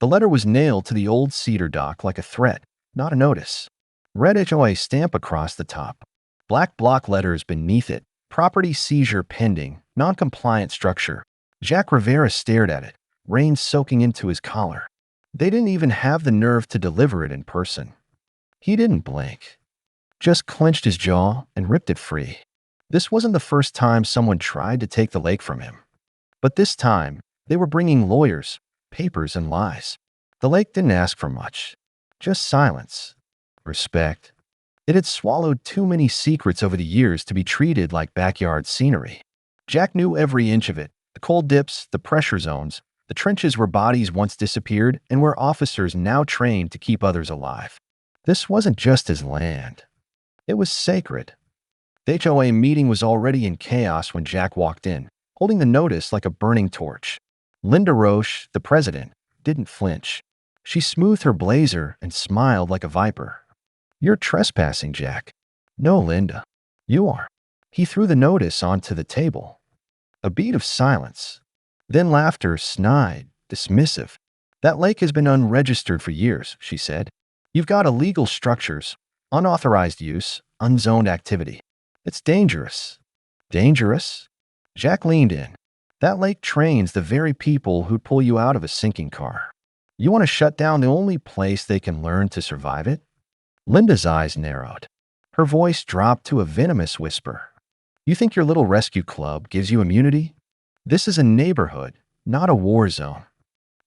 The letter was nailed to the old cedar dock like a threat, not a notice. Red HOA stamp across the top. Black block letters beneath it. Property seizure pending. Non-compliant structure. Jack Rivera stared at it, rain soaking into his collar. They didn't even have the nerve to deliver it in person. He didn't blink. Just clenched his jaw and ripped it free. This wasn't the first time someone tried to take the lake from him. But this time, they were bringing lawyers, papers, and lies. The lake didn't ask for much. Just silence. Respect. It had swallowed too many secrets over the years to be treated like backyard scenery. Jack knew every inch of it. The cold dips, the pressure zones, the trenches where bodies once disappeared and where officers now trained to keep others alive. This wasn't just his land. It was sacred. The HOA meeting was already in chaos when Jack walked in, holding the notice like a burning torch. Linda Roche, the president, didn't flinch. She smoothed her blazer and smiled like a viper. "You're trespassing, Jack." "No, Linda. You are." He threw the notice onto the table. A beat of silence. Then laughter, snide, dismissive. "That lake has been unregistered for years," she said. "You've got illegal structures, unauthorized use, unzoned activity. It's dangerous." "Dangerous?" Jack leaned in. "That lake trains the very people who'd pull you out of a sinking car. You want to shut down the only place they can learn to survive it?" Linda's eyes narrowed. Her voice dropped to a venomous whisper. "You think your little rescue club gives you immunity? This is a neighborhood, not a war zone."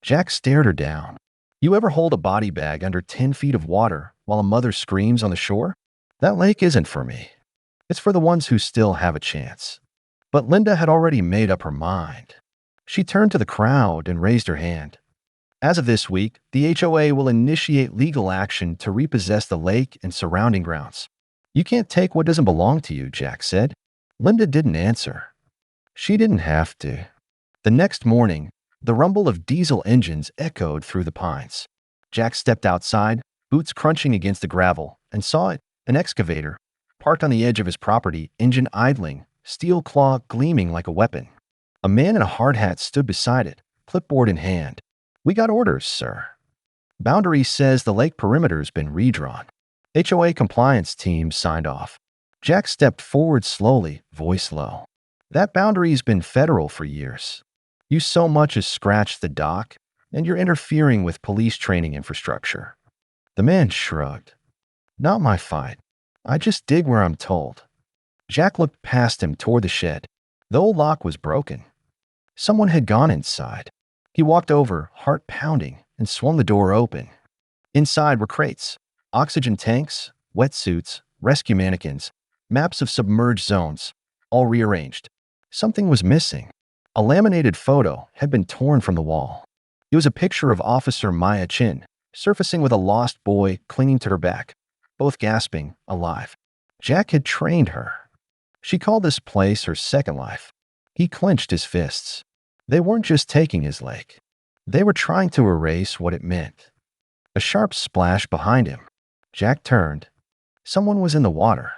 Jack stared her down. "You ever hold a body bag under 10 feet of water while a mother screams on the shore? That lake isn't for me. It's for the ones who still have a chance." But Linda had already made up her mind. She turned to the crowd and raised her hand. "As of this week, the HOA will initiate legal action to repossess the lake and surrounding grounds." "You can't take what doesn't belong to you," Jack said. Linda didn't answer. She didn't have to. The next morning, the rumble of diesel engines echoed through the pines. Jack stepped outside, boots crunching against the gravel, and saw it, an excavator, parked on the edge of his property, engine idling, steel claw gleaming like a weapon. A man in a hard hat stood beside it, clipboard in hand. "We got orders, sir. Boundary says the lake perimeter's been redrawn." HOA compliance team signed off. Jack stepped forward slowly, voice low. "That boundary's been federal for years. You so much as scratched the dock, and you're interfering with police training infrastructure." The man shrugged. "Not my fight. I just dig where I'm told." Jack looked past him toward the shed. The old lock was broken. Someone had gone inside. He walked over, heart pounding, and swung the door open. Inside were crates, oxygen tanks, wetsuits, rescue mannequins, maps of submerged zones, all rearranged. Something was missing. A laminated photo had been torn from the wall. It was a picture of Officer Maya Chin, surfacing with a lost boy clinging to her back, both gasping, alive. Jack had trained her. She called this place her second life. He clenched his fists. They weren't just taking his lake. They were trying to erase what it meant. A sharp splash behind him. Jack turned. Someone was in the water.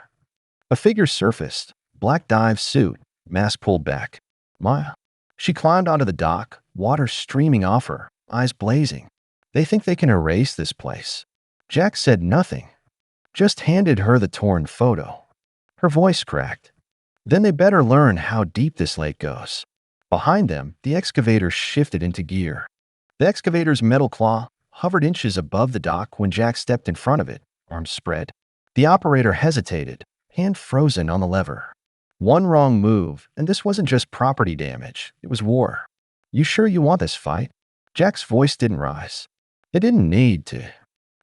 A figure surfaced, black dive suit, mask pulled back. "Maya." She climbed onto the dock, water streaming off her, eyes blazing. "They think they can erase this place." Jack said nothing, just handed her the torn photo. Her voice cracked. "Then they better learn how deep this lake goes." Behind them, the excavator shifted into gear. The excavator's metal claw hovered inches above the dock when Jack stepped in front of it, arms spread. The operator hesitated, hand frozen on the lever. One wrong move, and this wasn't just property damage, it was war. "You sure you want this fight?" Jack's voice didn't rise. It didn't need to.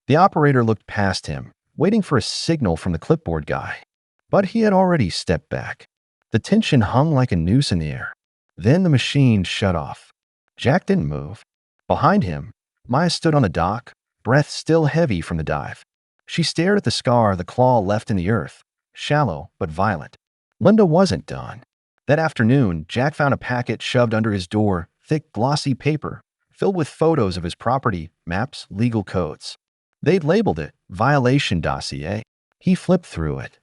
The operator looked past him, waiting for a signal from the clipboard guy. But he had already stepped back. The tension hung like a noose in the air. Then the machine shut off. Jack didn't move. Behind him, Maya stood on the dock, breath still heavy from the dive. She stared at the scar the claw left in the earth, shallow but violent. Linda wasn't done. That afternoon, Jack found a packet shoved under his door, thick, glossy paper, filled with photos of his property, maps, legal codes. They'd labeled it Violation Dossier. He flipped through it.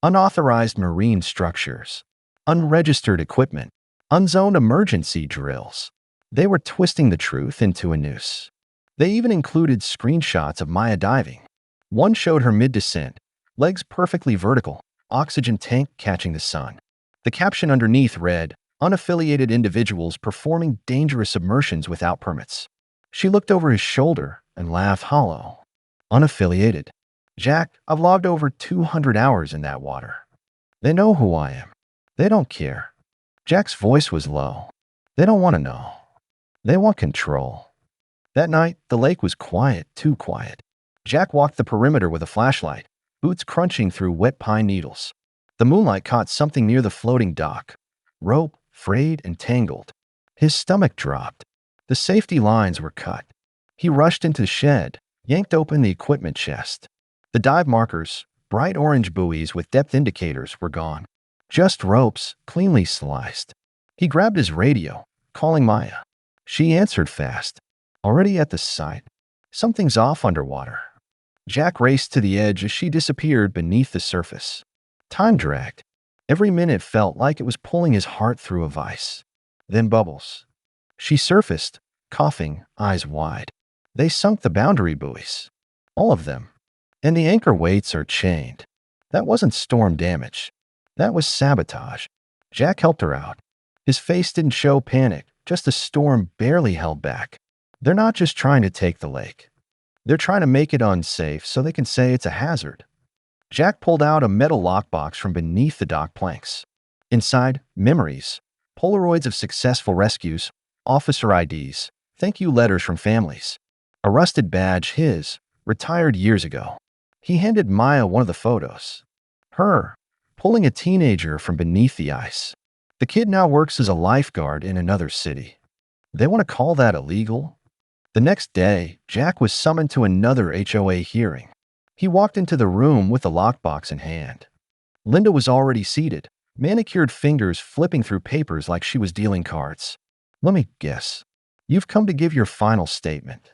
Unauthorized marine structures, unregistered equipment, unzoned emergency drills. They were twisting the truth into a noose. They even included screenshots of Maya diving. One showed her mid-descent, legs perfectly vertical, oxygen tank catching the sun. The caption underneath read, "Unaffiliated individuals performing dangerous submersions without permits." She looked over his shoulder and laughed hollow. Unaffiliated. Jack, I've logged over 200 hours in that water. They know who I am. They don't care. Jack's voice was low. They don't want to know. They want control. That night, the lake was quiet, too quiet. Jack walked the perimeter with a flashlight, boots crunching through wet pine needles. The moonlight caught something near the floating dock. Rope, frayed and tangled. His stomach dropped. The safety lines were cut. He rushed into the shed, yanked open the equipment chest. The dive markers, bright orange buoys with depth indicators, were gone. Just ropes, cleanly sliced. He grabbed his radio, calling Maya. She answered fast. Already at the site. Something's off underwater. Jack raced to the edge as she disappeared beneath the surface. Time dragged. Every minute felt like it was pulling his heart through a vice. Then bubbles. She surfaced, coughing, eyes wide. They sunk the boundary buoys. All of them. And the anchor weights are chained. That wasn't storm damage. That was sabotage. Jack helped her out. His face didn't show panic, just a storm barely held back. They're not just trying to take the lake. They're trying to make it unsafe so they can say it's a hazard. Jack pulled out a metal lockbox from beneath the dock planks. Inside, memories, Polaroids of successful rescues, officer IDs, thank you letters from families. A rusted badge, his, retired years ago. He handed Maya one of the photos. Her, pulling a teenager from beneath the ice. The kid now works as a lifeguard in another city. They want to call that illegal? The next day, Jack was summoned to another HOA hearing. He walked into the room with the lockbox in hand. Linda was already seated, manicured fingers flipping through papers like she was dealing cards. Let me guess. You've come to give your final statement.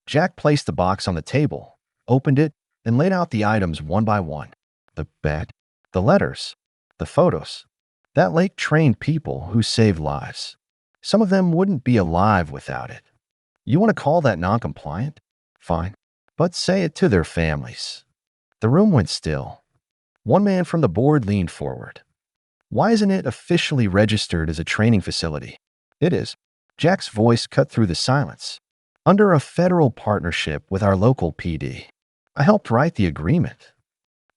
Jack placed the box on the table, opened it, and laid out the items one by one. The bed, the letters, the photos. That lake trained people who saved lives. Some of them wouldn't be alive without it. You want to call that non-compliant? Fine. But say it to their families. The room went still. One man from the board leaned forward. Why isn't it officially registered as a training facility? It is. Jack's voice cut through the silence. Under a federal partnership with our local PD. I helped write the agreement.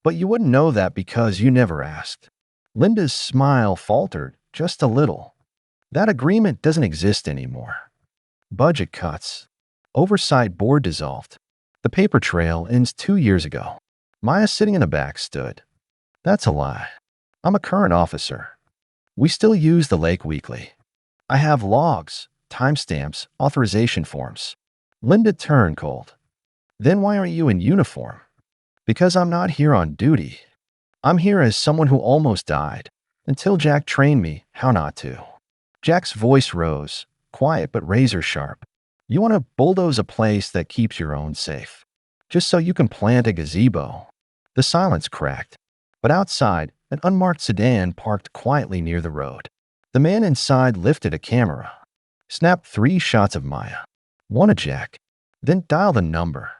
But you wouldn't know that because you never asked. Linda's smile faltered just a little. That agreement doesn't exist anymore. Budget cuts. Oversight board dissolved. The paper trail ends 2 years ago. Maya, sitting in the back, stood. That's a lie. I'm a current officer. We still use the lake weekly. I have logs, timestamps, authorization forms. Linda turned cold. Then why aren't you in uniform? Because I'm not here on duty. I'm here as someone who almost died, until Jack trained me how not to. Jack's voice rose, quiet but razor sharp. You want to bulldoze a place that keeps your own safe, just so you can plant a gazebo. The silence cracked, but outside, an unmarked sedan parked quietly near the road. The man inside lifted a camera, snapped 3 shots of Maya, one of Jack, then dialed a number.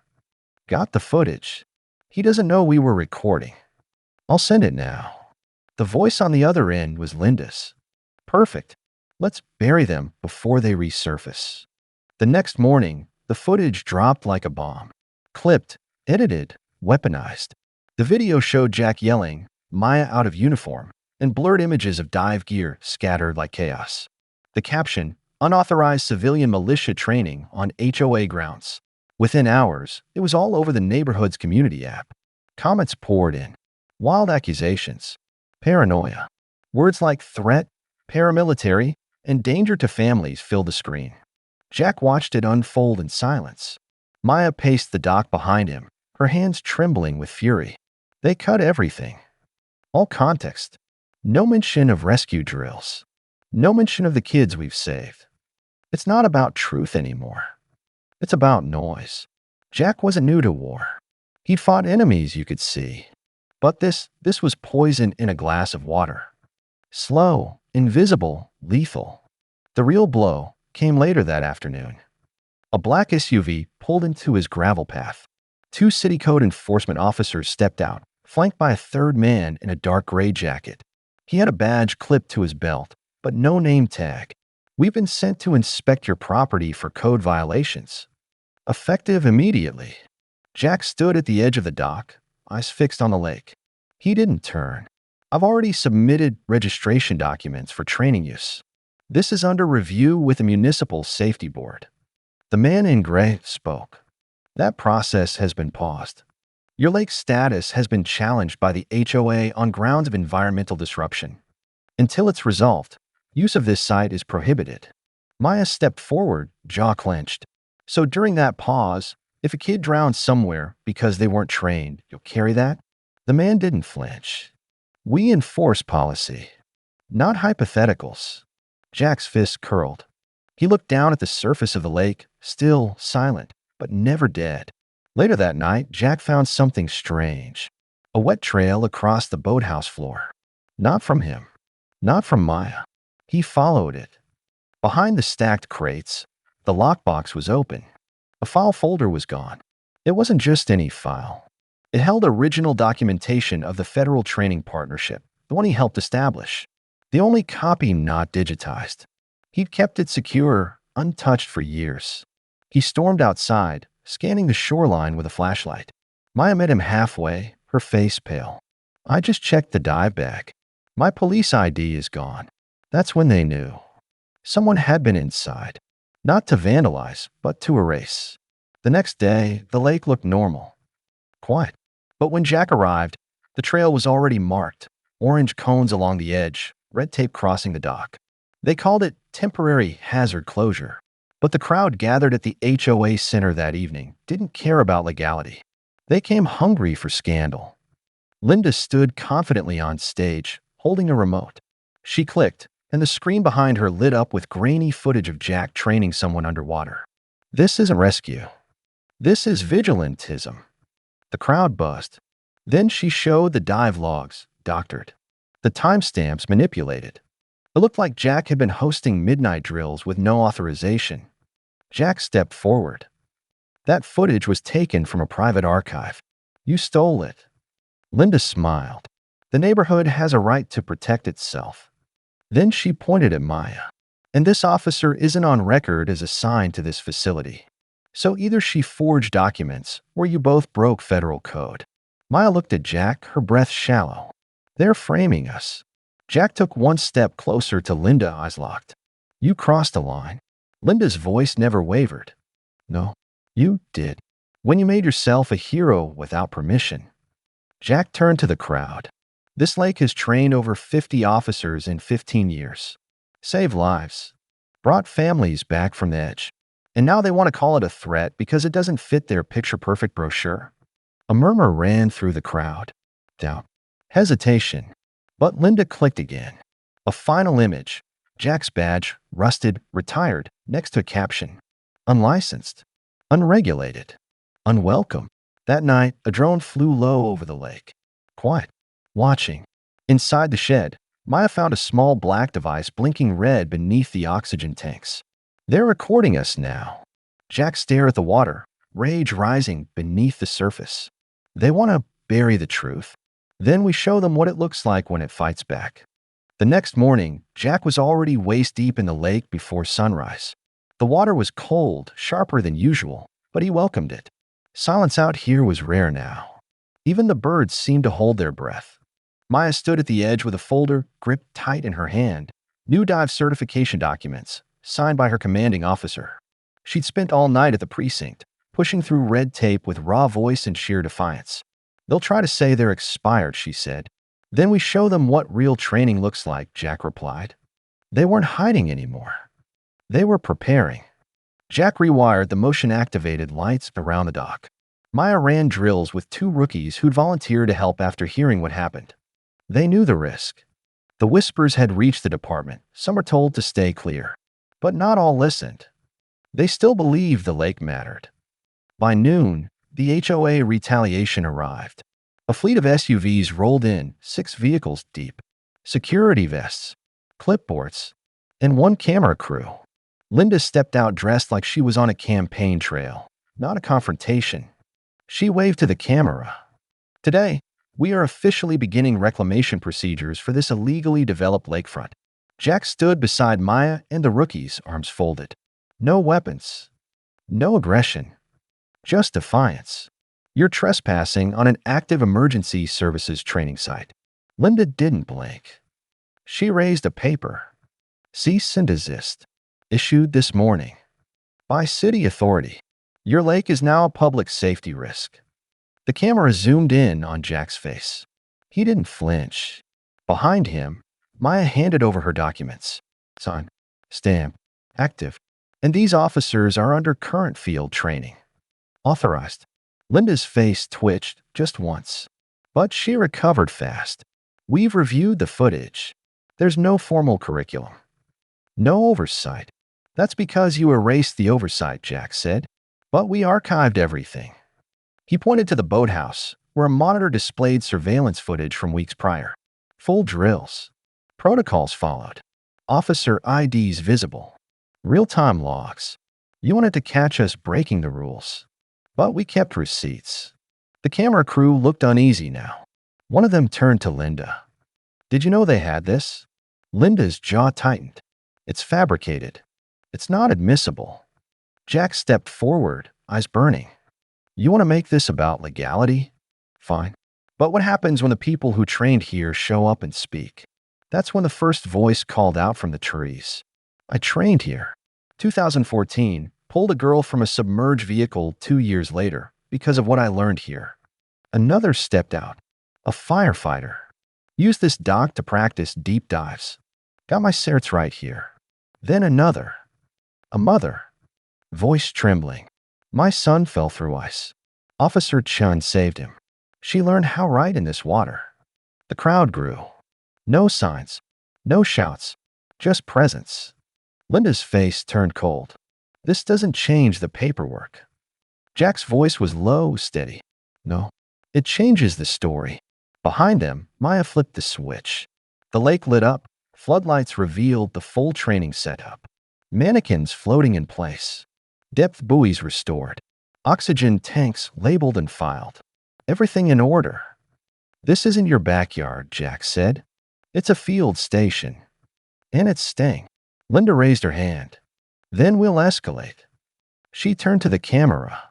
Got the footage. He doesn't know we were recording. I'll send it now. The voice on the other end was Linda's. Perfect. Let's bury them before they resurface. The next morning, the footage dropped like a bomb. Clipped, edited, weaponized. The video showed Jack yelling, Maya out of uniform, and blurred images of dive gear scattered like chaos. The caption, unauthorized civilian militia training on HOA grounds. Within hours, it was all over the neighborhood's community app. Comments poured in. Wild accusations. Paranoia. Words like threat, paramilitary, and danger to families filled the screen. Jack watched it unfold in silence. Maya paced the dock behind him, her hands trembling with fury. They cut everything. All context. No mention of rescue drills. No mention of the kids we've saved. It's not about truth anymore. It's about noise. Jack wasn't new to war. He'd fought enemies you could see. But this was poison in a glass of water. Slow, invisible, lethal. The real blow came later that afternoon. A black SUV pulled pulled into his gravel path. Two city code enforcement officers stepped out, flanked by a third man in a dark gray jacket. He had a badge clipped to his belt, but no name tag. "We've been sent to inspect your property for code violations." Effective immediately. Jack stood at the edge of the dock, eyes fixed on the lake. He didn't turn. "I've already submitted registration documents for training use. This is under review with the Municipal Safety Board." The man in gray spoke. "That process has been paused. Your lake status has been challenged by the HOA on grounds of environmental disruption. Until it's resolved, use of this site is prohibited." Maya stepped forward, jaw clenched. "So during that pause, if a kid drowns somewhere because they weren't trained, you'll carry that?" The man didn't flinch. "We enforce policy, not hypotheticals." Jack's fist curled. He looked down at the surface of the lake, still, silent, but never dead. Later that night, Jack found something strange. A wet trail across the boathouse floor. Not from him. Not from Maya. He followed it. Behind the stacked crates, the lockbox was open. A file folder was gone. It wasn't just any file. It held original documentation of the Federal Training Partnership, the one he helped establish. The only copy not digitized. He'd kept it secure, untouched for years. He stormed outside, scanning the shoreline with a flashlight. Maya met him halfway, her face pale. "I just checked the dive bag. My police ID is gone." That's when they knew. Someone had been inside. Not to vandalize, but to erase. The next day, the lake looked normal. Quiet. But when Jack arrived, the trail was already marked. Orange cones along the edge, red tape crossing the dock. They called it temporary hazard closure. But the crowd gathered at the HOA Center that evening didn't care about legality. They came hungry for scandal. Linda stood confidently on stage, holding a remote. She clicked, and the screen behind her lit up with grainy footage of Jack training someone underwater. "This isn't rescue. This is vigilantism." The crowd buzzed. Then she showed the dive logs, doctored. The timestamps manipulated. It looked like Jack had been hosting midnight drills with no authorization. Jack stepped forward. "That footage was taken from a private archive. You stole it." Linda smiled. "The neighborhood has a right to protect itself." Then she pointed at Maya. "And this officer isn't on record as assigned to this facility. So either she forged documents, or you both broke federal code." Maya looked at Jack, her breath shallow. "They're framing us." Jack took one step closer to Linda, eyes locked. "You crossed a line." Linda's voice never wavered. "No, you did. When you made yourself a hero without permission." Jack turned to the crowd. "This lake has trained over 50 officers in 15 years. Saved lives. Brought families back from the edge. And now they want to call it a threat because it doesn't fit their picture-perfect brochure." A murmur ran through the crowd. Doubt. Hesitation. But Linda clicked again. A final image. Jack's badge, rusted, retired, next to a caption. Unlicensed. Unregulated. Unwelcome. That night, a drone flew low over the lake. Quiet. Watching. Inside the shed, Maya found a small black device blinking red beneath the oxygen tanks. "They're recording us now." Jack stared at the water, rage rising beneath the surface. "They want to bury the truth. Then we show them what it looks like when it fights back." The next morning, Jack was already waist-deep in the lake before sunrise. The water was cold, sharper than usual, but he welcomed it. Silence out here was rare now. Even the birds seemed to hold their breath. Maya stood at the edge with a folder gripped tight in her hand. New dive certification documents, signed by her commanding officer. She'd spent all night at the precinct, pushing through red tape with raw voice and sheer defiance. "They'll try to say they're expired," she said. "Then we show them what real training looks like," Jack replied. They weren't hiding anymore. They were preparing. Jack rewired the motion-activated lights around the dock. Maya ran drills with two rookies who'd volunteered to help after hearing what happened. They knew the risk. The whispers had reached the department. Some were told to stay clear. But not all listened. They still believed the lake mattered. By noon, the HOA retaliation arrived. A fleet of SUVs rolled in, 6 vehicles deep. Security vests, clipboards, and one camera crew. Linda stepped out dressed like she was on a campaign trail. not a confrontation. She waved to the camera. Today, we are officially beginning reclamation procedures for this illegally developed lakefront. Jack stood beside Maya and the rookies, arms folded. No weapons. No aggression. Just defiance. You're trespassing on an active emergency services training site. Linda didn't blink. She raised a paper. Cease and desist. Issued this morning. By city authority. Your lake is now a public safety risk. The camera zoomed in on Jack's face. He didn't flinch. Behind him, Maya handed over her documents. Sign. Stamp. Active. And these officers are under current field training. Authorized. Linda's face twitched just once. But she recovered fast. We've reviewed the footage. There's no formal curriculum. No oversight. That's because you erased the oversight, Jack said. But we archived everything. He pointed to the boathouse, where a monitor displayed surveillance footage from weeks prior. Full drills. Protocols followed. Officer IDs visible. Real-time logs. You wanted to catch us breaking the rules. But we kept receipts. The camera crew looked uneasy now. One of them turned to Linda. Did you know they had this? Linda's jaw tightened. It's fabricated. It's not admissible. Jack stepped forward, eyes burning. You want to make this about legality? Fine. But what happens when the people who trained here show up and speak? That's when the first voice called out from the trees. I trained here. 2014, pulled a girl from a submerged vehicle 2 years later because of what I learned here. Another stepped out. A firefighter. Used this dock to practice deep dives. Got my certs right here. Then another. A mother. Voice trembling. My son fell through ice. Officer Chun saved him. She learned how right in this water. The crowd grew. No signs. No shouts. Just presence. Linda's face turned cold. This doesn't change the paperwork. Jack's voice was low, steady. No. It changes the story. Behind them, Maya flipped the switch. The lake lit up. Floodlights revealed the full training setup. Mannequins floating in place. Depth buoys restored. Oxygen tanks labeled and filed. Everything in order. This isn't your backyard, Jack said. It's a field station. And it's staying. Linda raised her hand. Then we'll escalate. She turned to the camera.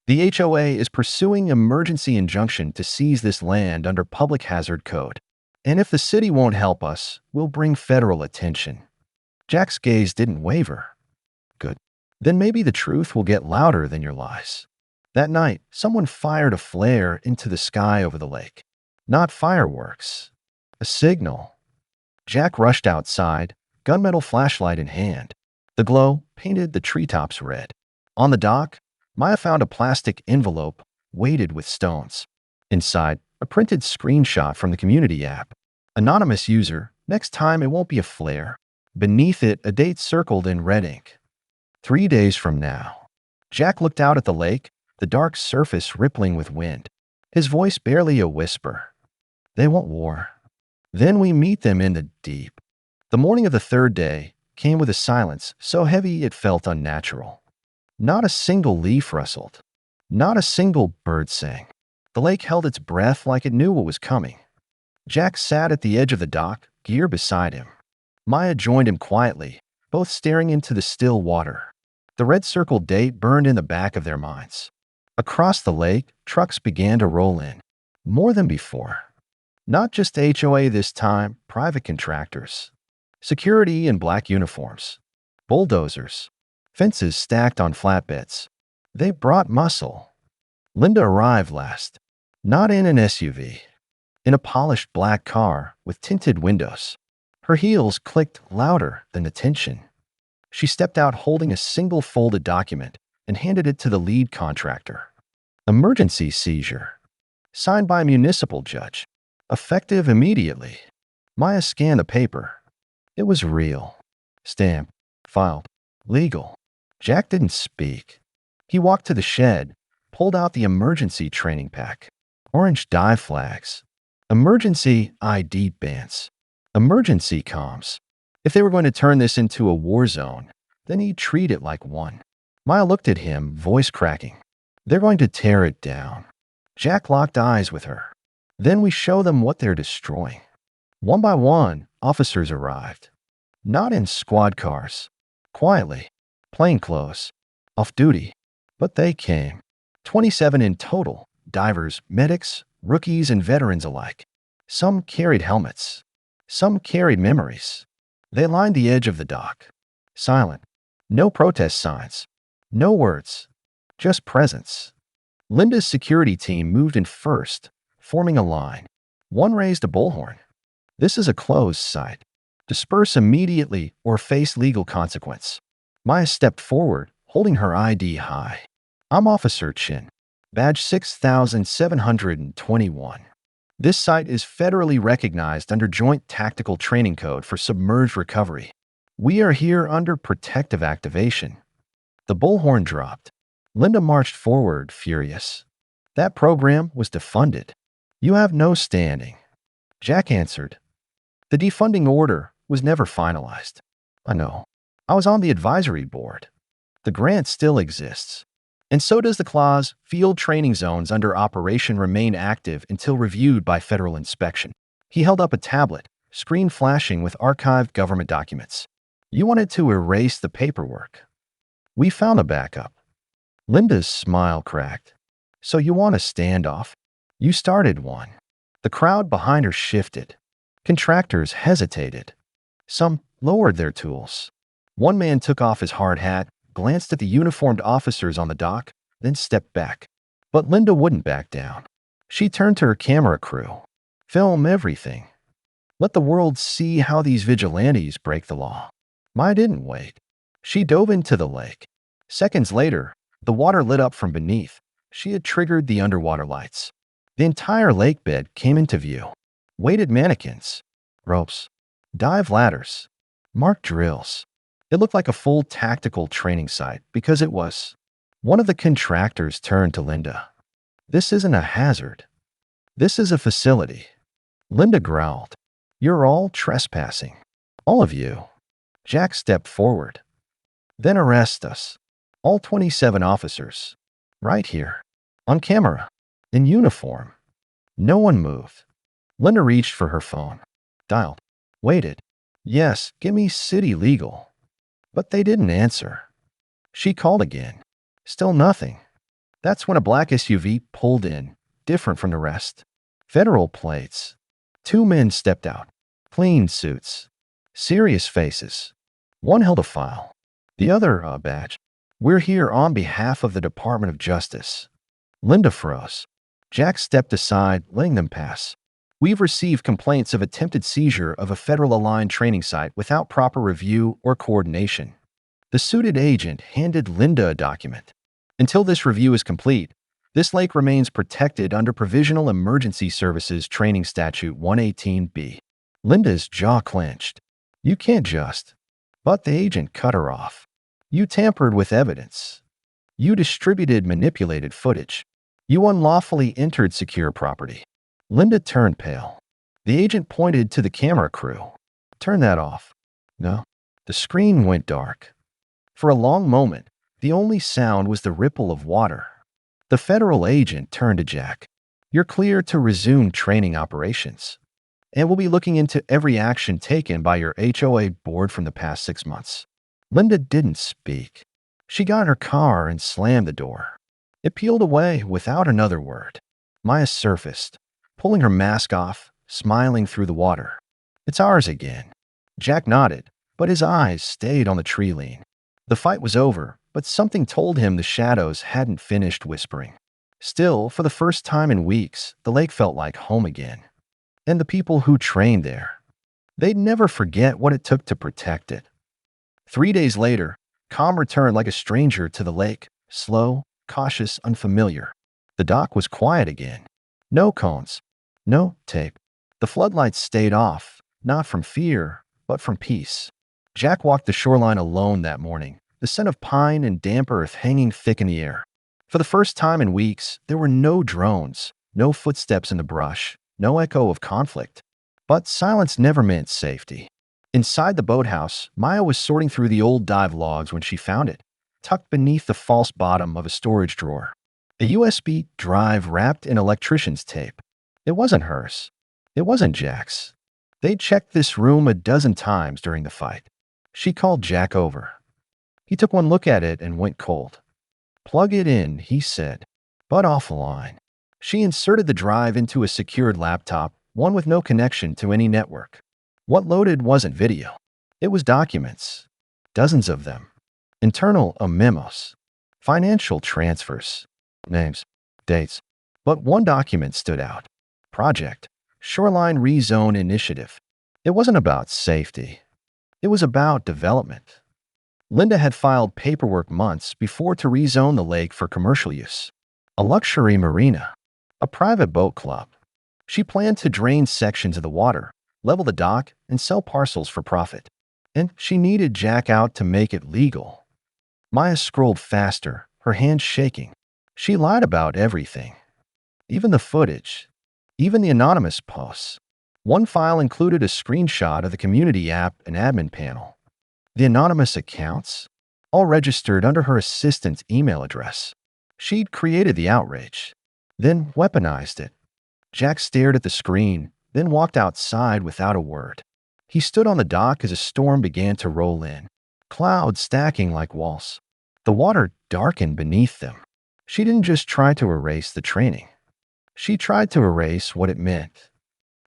The HOA is pursuing emergency injunction to seize this land under Public Hazard Code. And if the city won't help us, we'll bring federal attention. Jack's gaze didn't waver. Good. Then maybe the truth will get louder than your lies. That night, someone fired a flare into the sky over the lake. Not fireworks. A signal. Jack rushed outside, gunmetal flashlight in hand. The glow painted the treetops red. On the dock, Maya found a plastic envelope weighted with stones. Inside, a printed screenshot from the community app. Anonymous user, next time it won't be a flare. Beneath it, a date circled in red ink. 3 days from now. Jack looked out at the lake, the dark surface rippling with wind. His voice barely a whisper. They want war. Then we meet them in the deep. The morning of the third day came with a silence so heavy it felt unnatural. Not a single leaf rustled. Not a single bird sang. The lake held its breath like it knew what was coming. Jack sat at the edge of the dock, gear beside him. Maya joined him quietly, both staring into the still water. The red-circled date burned in the back of their minds. Across the lake, trucks began to roll in. More than before. Not just HOA this time, private contractors. Security in black uniforms. Bulldozers. Fences stacked on flatbeds. They brought muscle. Linda arrived last. Not in an SUV. In a polished black car with tinted windows. Her heels clicked louder than the tension. She stepped out holding a single folded document and handed it to the lead contractor. Emergency seizure. Signed by a municipal judge. Effective immediately. Maya scanned the paper. It was real. Stamped. Filed. Legal. Jack didn't speak. He walked to the shed, pulled out the emergency training pack. Orange dive flags. Emergency ID bands. Emergency comms. If they were going to turn this into a war zone, then he'd treat it like one. Maya looked at him, voice cracking. They're going to tear it down. Jack locked eyes with her. Then we show them what they're destroying. One by one, officers arrived. Not in squad cars. Quietly. Plainclothes. Off duty. But they came. 27 in total. Divers, medics, rookies, and veterans alike. Some carried helmets. Some carried memories. They lined the edge of the dock. Silent. No protest signs. No words. Just presence. Linda's security team moved in first, forming a line. One raised a bullhorn. This is a closed site. Disperse immediately or face legal consequence. Maya stepped forward, holding her ID high. I'm Officer Chin. Badge 6721. This site is federally recognized under Joint Tactical Training Code for submerged recovery. We are here under protective activation. The bullhorn dropped. Linda marched forward, furious. That program was defunded. You have no standing. Jack answered. The defunding order was never finalized. I know. I was on the advisory board. The grant still exists. And so does the clause, field training zones under operation remain active until reviewed by federal inspection. He held up a tablet, screen flashing with archived government documents. You wanted to erase the paperwork. We found a backup. Linda's smile cracked. So you want a standoff? You started one. The crowd behind her shifted. Contractors hesitated. Some lowered their tools. One man took off his hard hat, glanced at the uniformed officers on the dock, then stepped back. But Linda wouldn't back down. She turned to her camera crew. Film everything. Let the world see how these vigilantes break the law. Maya didn't wait. She dove into the lake. Seconds later, the water lit up from beneath. She had triggered the underwater lights. The entire lake bed came into view. Weighted mannequins, ropes, dive ladders, marked drills. It looked like a full tactical training site because it was. One of the contractors turned to Linda. This isn't a hazard. This is a facility. Linda growled. You're all trespassing. All of you. Jack stepped forward. Then arrest us. All 27 officers. Right here. On camera. In uniform. No one moved. Linda reached for her phone. Dialed. Waited. Yes, give me city legal. But they didn't answer. She called again. Still nothing. That's when a black SUV pulled in, different from the rest. Federal plates. Two men stepped out. Clean suits. Serious faces. One held a file. The other a badge. We're here on behalf of the Department of Justice. Linda froze. Jack stepped aside, letting them pass. We've received complaints of attempted seizure of a federal-aligned training site without proper review or coordination. The suited agent handed Linda a document. Until this review is complete, this lake remains protected under Provisional Emergency Services Training Statute 118B. Linda's jaw clenched. You can't just. But the agent cut her off. You tampered with evidence. You distributed manipulated footage. You unlawfully entered secure property. Linda turned pale. The agent pointed to the camera crew. Turn that off. No. The screen went dark. For a long moment, the only sound was the ripple of water. The federal agent turned to Jack. You're clear to resume training operations. And we'll be looking into every action taken by your HOA board from the past 6 months. Linda didn't speak. She got in her car and slammed the door. It peeled away without another word. Maya surfaced, pulling her mask off, smiling through the water. It's ours again. Jack nodded, but his eyes stayed on the tree lean. The fight was over, but something told him the shadows hadn't finished whispering. Still, for the first time in weeks, the lake felt like home again. And the people who trained there. They'd never forget what it took to protect it. 3 days later, Calm returned like a stranger to the lake, slow, cautious, unfamiliar. The dock was quiet again. No cones. No tape. The floodlights stayed off, not from fear, but from peace. Jack walked the shoreline alone that morning, the scent of pine and damp earth hanging thick in the air. For the first time in weeks, there were no drones, no footsteps in the brush, no echo of conflict. But silence never meant safety. Inside the boathouse, Maya was sorting through the old dive logs when she found it, tucked beneath the false bottom of a storage drawer. A USB drive wrapped in electrician's tape. It wasn't hers. It wasn't Jack's. They'd checked this room a dozen times during the fight. She called Jack over. He took one look at it and went cold. "Plug it in," he said, but offline. She inserted the drive into a secured laptop, one with no connection to any network. What loaded wasn't video. It was documents. Dozens of them. Internal memos. Financial transfers. Names. Dates. But one document stood out. Project. Shoreline Rezone Initiative. It wasn't about safety. It was about development. Linda had filed paperwork months before to rezone the lake for commercial use. A luxury marina. A private boat club. She planned to drain sections of the water, level the dock, and sell parcels for profit. And she needed Jack out to make it legal. Maya scrolled faster, her hands shaking. She lied about everything. Even the footage. Even the anonymous posts. One file included a screenshot of the community app and admin panel. The anonymous accounts, all registered under her assistant's email address. She'd created the outrage, then weaponized it. Jack stared at the screen, then walked outside without a word. He stood on the dock as a storm began to roll in, clouds stacking like walls. The water darkened beneath them. She didn't just try to erase the training. She tried to erase what it meant.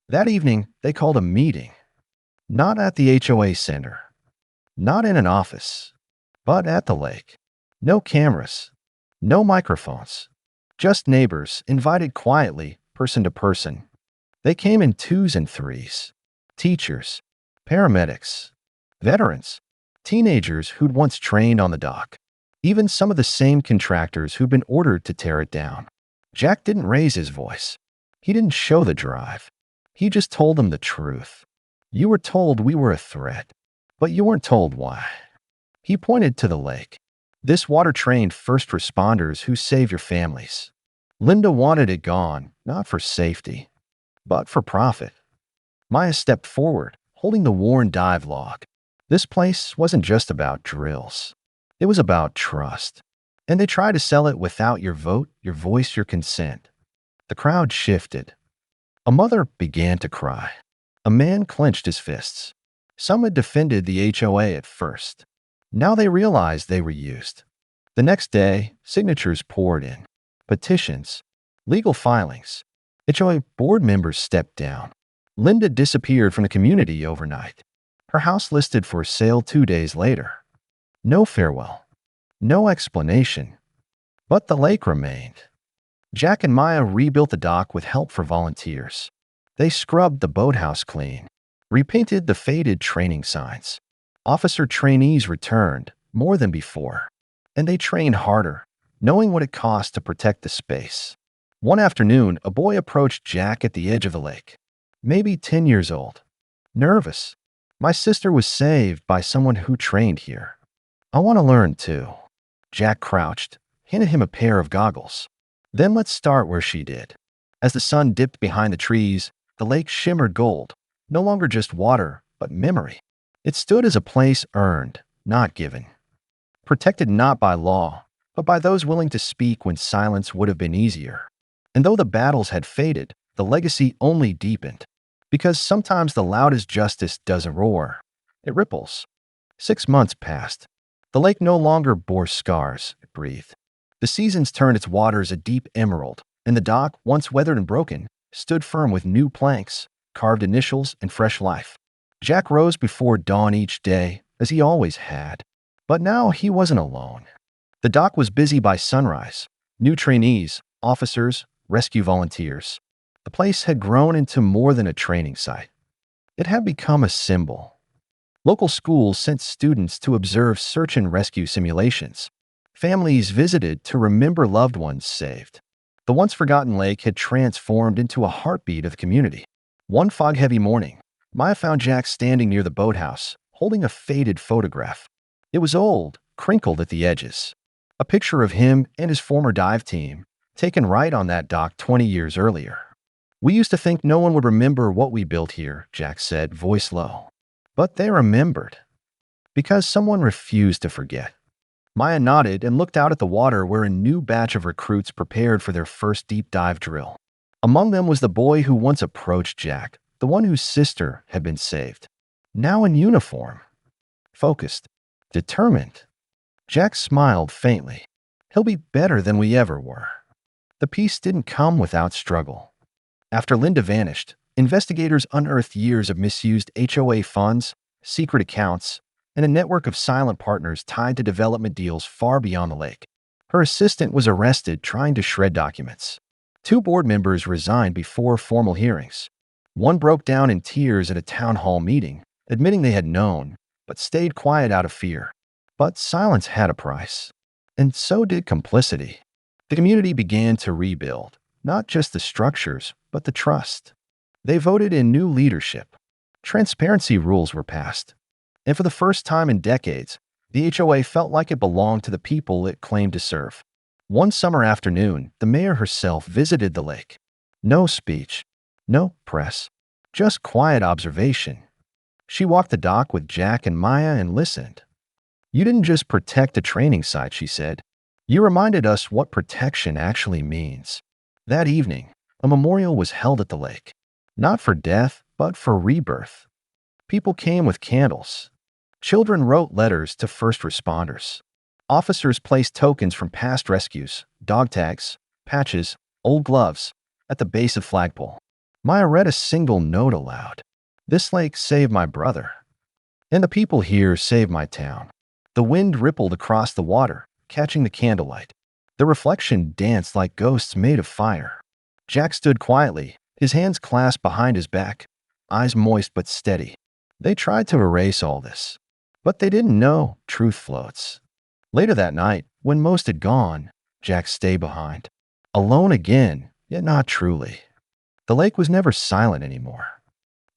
That evening, they called a meeting. Not at the HOA center. Not in an office. But at the lake. No cameras. No microphones. Just neighbors, invited quietly, person to person. They came in twos and threes. Teachers. Paramedics. Veterans. Teenagers who'd once trained on the dock. Even some of the same contractors who'd been ordered to tear it down. Jack didn't raise his voice. He didn't show the drive. He just told them the truth. You were told we were a threat, but you weren't told why. He pointed to the lake. This water trained first responders who save your families. Linda wanted it gone, not for safety, but for profit. Maya stepped forward, holding the worn dive log. This place wasn't just about drills. It was about trust. And they tried to sell it without your vote, your voice, your consent. The crowd shifted. A mother began to cry. A man clenched his fists. Some had defended the HOA at first. Now they realized they were used. The next day, signatures poured in. Petitions. Legal filings. HOA board members stepped down. Linda disappeared from the community overnight. Her house listed for sale 2 days later. No farewell. No explanation. But the lake remained. Jack and Maya rebuilt the dock with help for volunteers. They scrubbed the boathouse clean, repainted the faded training signs. Officer trainees returned, more than before. And they trained harder, knowing what it cost to protect the space. One afternoon, a boy approached Jack at the edge of the lake. Maybe 10 years old. Nervous. "My sister was saved by someone who trained here. I want to learn too." Jack crouched, handed him a pair of goggles. "Then let's start where she did." As the sun dipped behind the trees, the lake shimmered gold, no longer just water, but memory. It stood as a place earned, not given. Protected not by law, but by those willing to speak when silence would have been easier. And though the battles had faded, the legacy only deepened. Because sometimes the loudest justice doesn't roar. It ripples. 6 months passed. The lake no longer bore scars, it breathed. The seasons turned its waters a deep emerald, and the dock, once weathered and broken, stood firm with new planks, carved initials, and fresh life. Jack rose before dawn each day, as he always had. But now he wasn't alone. The dock was busy by sunrise. New trainees, officers, rescue volunteers. The place had grown into more than a training site. It had become a symbol. Local schools sent students to observe search and rescue simulations. Families visited to remember loved ones saved. The once forgotten lake had transformed into a heartbeat of the community. One fog-heavy morning, Maya found Jack standing near the boathouse, holding a faded photograph. It was old, crinkled at the edges. A picture of him and his former dive team, taken right on that dock 20 years earlier. "We used to think no one would remember what we built here," Jack said, voice low. But they remembered. Because someone refused to forget. Maya nodded and looked out at the water where a new batch of recruits prepared for their first deep dive drill. Among them was the boy who once approached Jack, the one whose sister had been saved. Now in uniform, focused, determined. Jack smiled faintly. He'll be better than we ever were. The peace didn't come without struggle. After Linda vanished, investigators unearthed years of misused HOA funds, secret accounts, and a network of silent partners tied to development deals far beyond the lake. Her assistant was arrested trying to shred documents. 2 board members resigned before formal hearings. One broke down in tears at a town hall meeting, admitting they had known, but stayed quiet out of fear. But silence had a price, and so did complicity. The community began to rebuild, not just the structures, but the trust. They voted in new leadership. Transparency rules were passed. And for the first time in decades, the HOA felt like it belonged to the people it claimed to serve. One summer afternoon, the mayor herself visited the lake. No speech, no press, just quiet observation. She walked the dock with Jack and Maya and listened. "You didn't just protect a training site," she said. "You reminded us what protection actually means." That evening, a memorial was held at the lake. Not for death, but for rebirth. People came with candles. Children wrote letters to first responders. Officers placed tokens from past rescues, dog tags, patches, old gloves, at the base of flagpole. Maya read a single note aloud. "This lake saved my brother. And the people here saved my town." The wind rippled across the water, catching the candlelight. The reflection danced like ghosts made of fire. Jack stood quietly, his hands clasped behind his back, eyes moist but steady. They tried to erase all this, but they didn't know truth floats. Later that night, when most had gone, Jack stayed behind. Alone again, yet not truly. The lake was never silent anymore.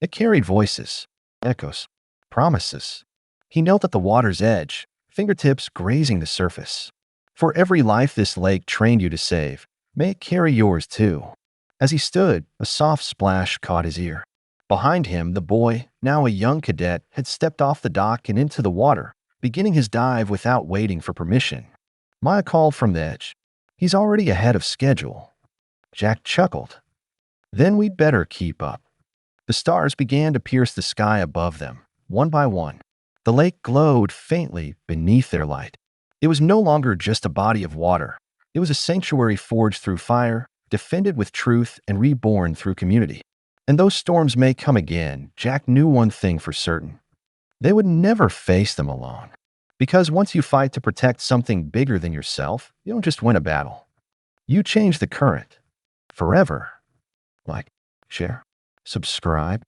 It carried voices, echoes, promises. He knelt at the water's edge, fingertips grazing the surface. "For every life this lake trained you to save, may it carry yours too." As he stood, a soft splash caught his ear. Behind him, the boy, now a young cadet, had stepped off the dock and into the water, beginning his dive without waiting for permission. Maya called from the edge. "He's already ahead of schedule." Jack chuckled. "Then we'd better keep up." The stars began to pierce the sky above them, one by one. The lake glowed faintly beneath their light. It was no longer just a body of water. It was a sanctuary forged through fire, defended with truth, and reborn through community. And those storms may come again, Jack knew one thing for certain. They would never face them alone. Because once you fight to protect something bigger than yourself, you don't just win a battle. You change the current. Forever. Like, share, subscribe,